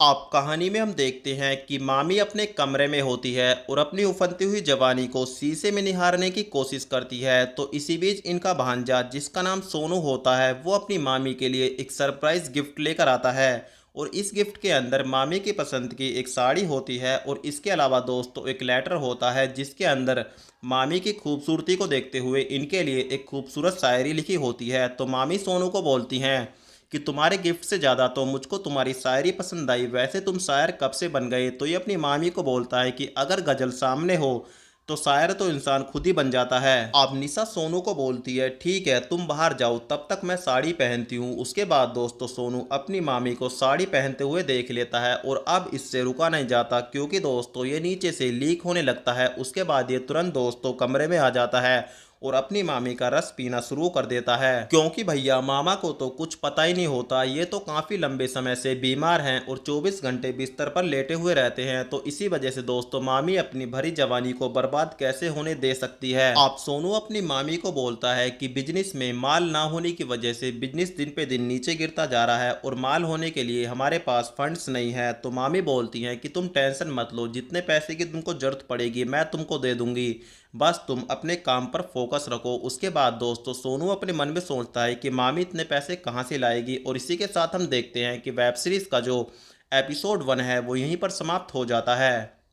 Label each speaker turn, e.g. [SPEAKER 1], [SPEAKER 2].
[SPEAKER 1] आप कहानी में हम देखते हैं कि मामी अपने कमरे में होती है और अपनी उफनती हुई जवानी को शीशे में निहारने की कोशिश करती है। तो इसी बीच इनका भांजा जिसका नाम सोनू होता है वो अपनी मामी के लिए एक सरप्राइज गिफ्ट लेकर आता है। और इस गिफ्ट के अंदर मामी की पसंद की एक साड़ी होती है और इसके अलावा दोस्तों एक लेटर होता है जिसके अंदर मामी की खूबसूरती को देखते हुए इनके लिए एक खूबसूरत शायरी लिखी होती है। तो मामी सोनू को बोलती हैं कि तुम्हारे गिफ्ट से ज़्यादा तो मुझको तुम्हारी शायरी पसंद आई, वैसे तुम शायर कब से बन गए। तो ये अपनी मामी को बोलता है कि अगर गज़ल सामने हो तो शायर तो इंसान खुद ही बन जाता है। अब निशा सोनू को बोलती है ठीक है तुम बाहर जाओ, तब तक मैं साड़ी पहनती हूँ। उसके बाद दोस्तों सोनू अपनी मामी को साड़ी पहनते हुए देख लेता है और अब इससे रुका नहीं जाता क्योंकि दोस्तों ये नीचे से लीक होने लगता है। उसके बाद ये तुरंत दोस्तों कमरे में आ जाता है और अपनी मामी का रस पीना शुरू कर देता है क्योंकि भैया मामा को तो कुछ पता ही नहीं होता, ये तो काफ़ी लंबे समय से बीमार हैं और 24 घंटे बिस्तर पर लेटे हुए रहते हैं। तो इसी वजह से दोस्तों मामी अपनी भरी जवानी को बर्बाद कैसे होने दे सकती है। आप सोनू अपनी मामी को बोलता है कि बिजनेस में माल ना होने की वजह से बिजनेस दिन पे दिन नीचे गिरता जा रहा है और माल होने के लिए हमारे पास फंड्स नहीं है। तो मामी बोलती हैं कि तुम टेंशन मत लो, जितने पैसे की तुमको जरूरत पड़ेगी मैं तुमको दे दूंगी, बस तुम अपने काम पर फोकस रखो। उसके बाद दोस्तों सोनू अपने मन में सोचता है कि मामी इतने पैसे कहाँ से लाएगी। और इसी के साथ हम देखते हैं कि वेब सीरीज का जो एपिसोड 1 है वो यहीं पर समाप्त हो जाता है।